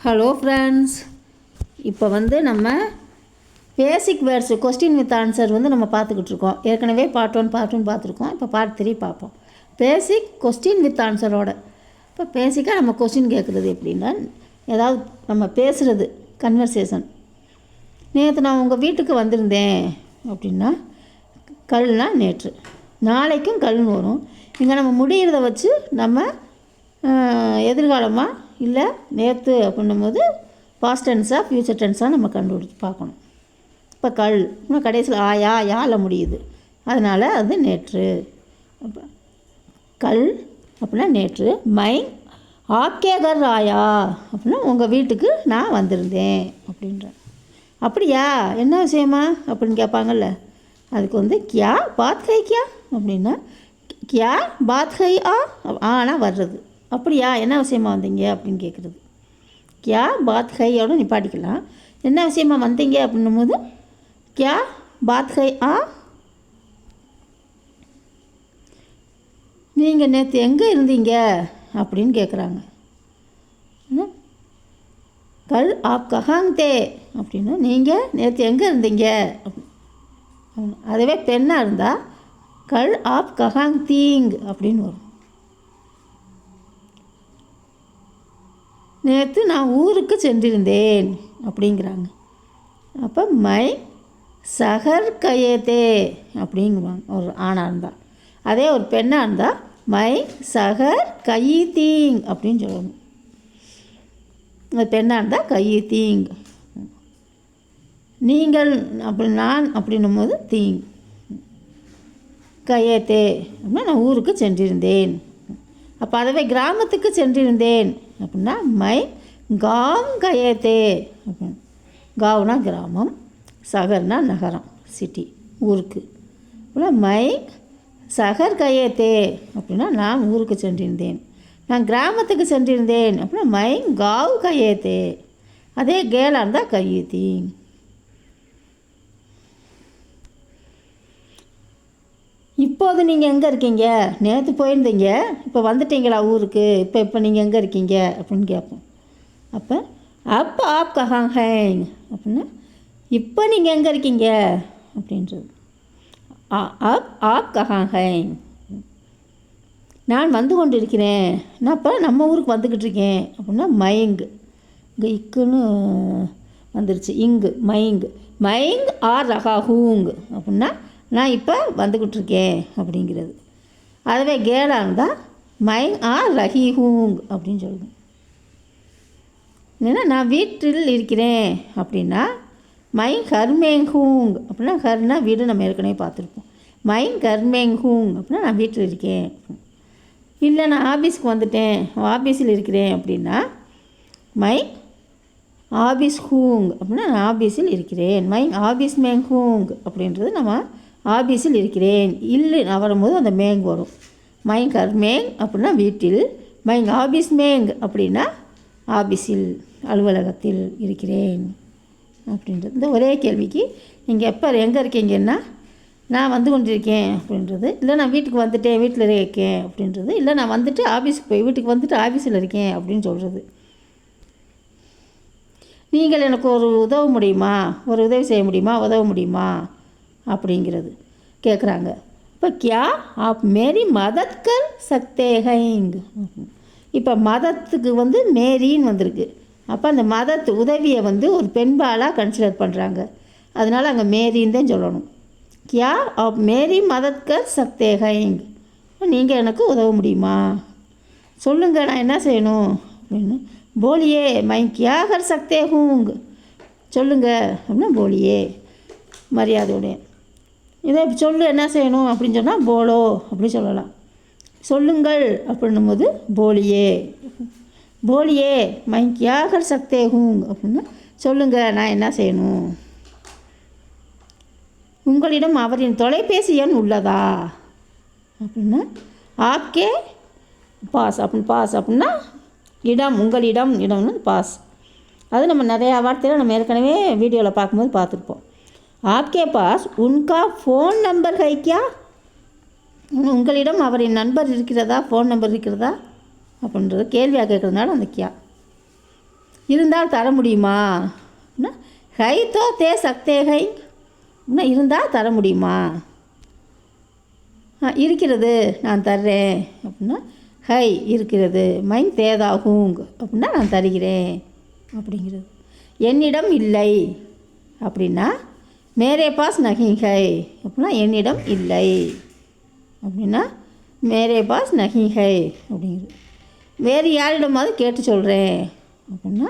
Hello friends, இப்போ நம்ம பேசிக் words question with answer நம்ம பார்த்துக்கிட்டு இருக்கோம். ஏற்கனவே பார்ட் 1 பார்த்துருக்கோம். இப்போ பார்ட் 3 பார்ப்போம். பேசிக் கொஸ்டின் வித் ஆன்சரோட. இப்போ பேசிக்காக நம்ம கொஸ்டின் கேட்குறது எப்படின்னா, ஏதாவது நம்ம பேசுகிறது கன்வர்சேஷன். நேற்று நான் உங்கள் வீட்டுக்கு வந்திருந்தேன் அப்படின்னா, கல்னா நேற்று, நாளைக்கும் கல்னு வரும். இங்கே நம்ம முடிகிறத வச்சு நம்ம எதிர்காலமாக இல்லை நேற்று அப்படின்னும் போது பாஸ்ட் டென்ஸாக ஃப்யூச்சர் டென்ஸாக நம்ம கண்டுபிடிச்சி பார்க்கணும். இப்போ கல் இன்னும் கடைசியில் ஆயா யால முடியுது, அதனால் அது நேற்று. அப்போ கல் அப்படின்னா நேற்று. மை ஆக்கே கர் ஆயா அப்படின்னா உங்கள் வீட்டுக்கு நான் வந்திருந்தேன் அப்படின்றேன். அப்படியா, என்ன விஷயமா அப்படின்னு கேட்பாங்கல்ல, அதுக்கு கியா பாத் கை கியா அப்படின்னா கியா பாத் கை ஆனால் வர்றது. அப்படியா, என்ன விஷயமா வந்தீங்க அப்படின்னு கேட்குறது. கியா பாத் ஹையோட நிப்பாட்டிக்கலாம். என்ன விஷயமா வந்தீங்க அப்படின்னும் போது கியா பாத் ஹை நீங்கள் நேற்று எங்கே இருந்தீங்க அப்படின்னு கேட்குறாங்க. கல் ஆப் கஹாங் தே அப்படின்னா நீங்கள் நேற்று எங்கே இருந்தீங்க. அதுவே பெண்ணாக இருந்தால் கல் ஆப் கஹாங் தீங் அப்படின்னு வரும். நேற்று நான் ஊருக்கு சென்றிருந்தேன் அப்படிங்கிறாங்க. அப்போ மை சஹர் கயேதே அப்படிங்குவாங்க ஒரு ஆணாக இருந்தால். அதே ஒரு பெண்ணாக இருந்தால் மை சஹர் கயீதீங் அப்படின்னு சொல்லணும். அது பெண்ணாக இருந்தால் கயீதீங். நீங்கள் அப்படி நான் அப்படின்னும் போது தீங். கயேத்தே அப்படின்னா நான் ஊருக்கு சென்றிருந்தேன். அப்போ அதுவே கிராமத்துக்கு சென்றிருந்தேன் அப்படின்னா மை காவ் கயேத்தே அப்படின்னு. காவ்னா கிராமம், சகர்னா நகரம், சிட்டி, ஊருக்கு. அப்படின்னா மை சகர் கயேத்தே அப்படின்னா நான் ஊருக்கு சென்றிருந்தேன். நான் கிராமத்துக்கு சென்றிருந்தேன் அப்படின்னா மை காவ் கயேத்தே. அதே கேலாக இருந்தால் கயீத்தி. இப்போது நீங்கள் எங்கே இருக்கீங்க, நேற்று போயிருந்தீங்க, இப்போ வந்துட்டீங்களா ஊருக்கு, இப்போ நீங்கள் எங்கே இருக்கீங்க அப்படின்னு கேட்போம். அப்போ அப்போ ஆப் கஹாங் ஹேங் அப்படின்னா இப்போ நீங்கள் எங்கே இருக்கீங்க அப்படின்றது. அப் ஆப் கஹாங் ஹேங் நான் வந்து கொண்டு இருக்கிறேன், நான் இப்போ நம்ம ஊருக்கு வந்துக்கிட்டு இருக்கேன் அப்படின்னா மைங். இங்கே இக்குன்னு வந்துருச்சு, இங்கு மைங். மைங் ஆர் ரஹா ஹூங் அப்படின்னா நான் இப்போ வந்துக்கிட்டுருக்கேன் அப்படிங்கிறது. அதுவே கேலாக இருந்தால் மை ரஹி ஹூங் அப்படின்னு சொல்லணும். ஏன்னா நான் வீட்டில் இருக்கிறேன் அப்படின்னா மை ஹர்மேங் ஹூங் அப்படின்னா ஹர்னா வீடு, நம்ம ஏற்கனவே பார்த்துருப்போம். மை ஹர்மேங் ஹூங் அப்படின்னா நான் வீட்டில் இருக்கேன். இல்லை நான் ஆஃபீஸ்க்கு வந்துட்டேன், ஆஃபீஸில் இருக்கிறேன் அப்படின்னா மை ஆஃபீஸ் ஹூங் அப்படின்னா நான் ஆஃபீஸில் இருக்கிறேன். மை ஆஃபீஸ் மேங் ஹூங் அப்படின்றது நம்ம ஆஃபீஸில் இருக்கிறேன். இல்லை நான் வரும்போது அந்த மேங் வரும். மை கர் மேங் அப்படின்னா வீட்டில், மை ஆஃபீஸ் மேங் அப்படின்னா ஆஃபீஸில், அலுவலகத்தில் இருக்கிறேன் அப்படின்றது. இந்த ஒரே கேள்விக்கு நீங்கள் எப்போ எங்கே இருக்கீங்கன்னா நான் வந்து கொண்டிருக்கேன் அப்படின்றது, இல்லை நான் வீட்டுக்கு வந்துட்டேன் வீட்டில் இருக்கேன் அப்படின்றது, இல்லை நான் வந்துட்டு ஆஃபீஸுக்கு போய் வீட்டுக்கு வந்துட்டு ஆஃபீஸில் இருக்கேன் அப்படின்னு சொல்கிறது. நீங்கள் எனக்கு ஒரு உதவ முடியுமா, ஒரு உதவி செய்ய முடியுமா, உதவ முடியுமா அப்படிங்கிறது கேட்குறாங்க. இப்போ கியா ஆப் மேரி மதத் கர் சக்தே ஹைங். இப்போ மதத்துக்கு மேரின்னு வந்திருக்கு. அப்போ அந்த மதத்து உதவியை ஒரு பெண்பாலாக கன்சிடர் பண்ணுறாங்க. அதனால் அங்கே மேரின்னு தான் சொல்லணும். கியா ஆப் மேரி மதத் கர் சக்தே ஹைங், நீங்கள் எனக்கு உதவ முடியுமா, சொல்லுங்கள் நான் என்ன செய்யணும் அப்படின்னு. போலியே மை கியா கர் சக்தே ஹூங், சொல்லுங்கள் அப்படின்னா போலியே மரியாதையோடைய. இதை சொல்லு என்ன செய்யணும் அப்படின்னு சொன்னால் போலோ அப்படி சொல்லலாம். சொல்லுங்கள் அப்படின்னும் போது போலியே. போலியே மை கியா கர் சக்தே ஹூங் அப்படின்னா சொல்லுங்கள் நான் என்ன செய்யணும். உங்களிடம் அவரின் தொலைபேசி எண் உள்ளதா அப்படின்னா ஆப்கே பாஸ் அப்படின்னு. பாஸ் அப்படின்னா இடம், உங்களிடம், இடம்னு பாஸ். அது நம்ம நிறையா வார்த்தையில் நம்ம ஏற்கனவே வீடியோவில் பார்க்கும்போது பார்த்துருப்போம். आपके पास उनका फ़ोन नंबर है क्या, உங்களிடம் அவரின் நம்பர் இருக்கிறதா, ஃபோன் நம்பர் இருக்கிறதா அப்படின்றது கேள்வியாக கேட்குறதுனால அந்த கியா. இருந்தால் தர முடியுமா அப்படின்னா ஹை தோ தே சக்தே ஹை அப்படின்னா இருந்தால் தர முடியுமா. இருக்கிறது நான் தர்றேன் அப்படின்னா ஹை இருக்கிறது, மைன் தேதாகுங் அப்படின்னா நான் தருகிறேன் அப்படிங்கிறது. என்னிடம் இல்லை அப்படின்னா மேரே பாஸ் நஹி ஹை அப்படின்னா என்னிடம் இல்லை அப்படின்னா மேரே பாஸ் நஹி ஹை அப்படிங்கிறது. வேறு யாரிடமாவது கேட்டு சொல்கிறேன் அப்படின்னா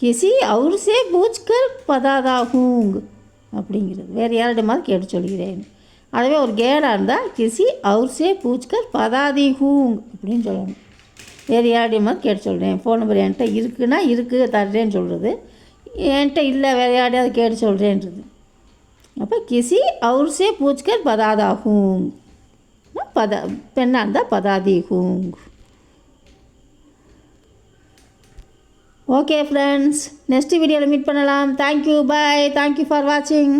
கிசி அவுர் சே பூச்கர் பதாதாகுங் அப்படிங்கிறது. வேறு யாரிடமாவது கேட்டு சொல்கிறேன். அதுவே ஒரு கேடாக இருந்தால் கிசி அவுர் சே பூச்கர் பதாதி ஹூங் அப்படின்னு சொல்லணும். வேறு யாரிடமாவது கேட்டு சொல்கிறேன். ஃபோன் நம்பர் என்கிட்ட இருக்குன்னா இருக்குது தர்றேன்னு சொல்கிறது, என்கிட்ட இல்லை வேறு யாரையாவது கேட்டு சொல்கிறேன்றது. அப்போ கிசி அவுர் சே பூச்கர் பதாதா ஹூங், பெண்ணாக இருந்தால் பதாதி ஹூங். ஓகே ஃப்ரெண்ட்ஸ், நெக்ஸ்ட் வீடியோவில் மீட் பண்ணலாம். தேங்க்யூ, பாய், தேங்க்யூ ஃபார் வாட்சிங்.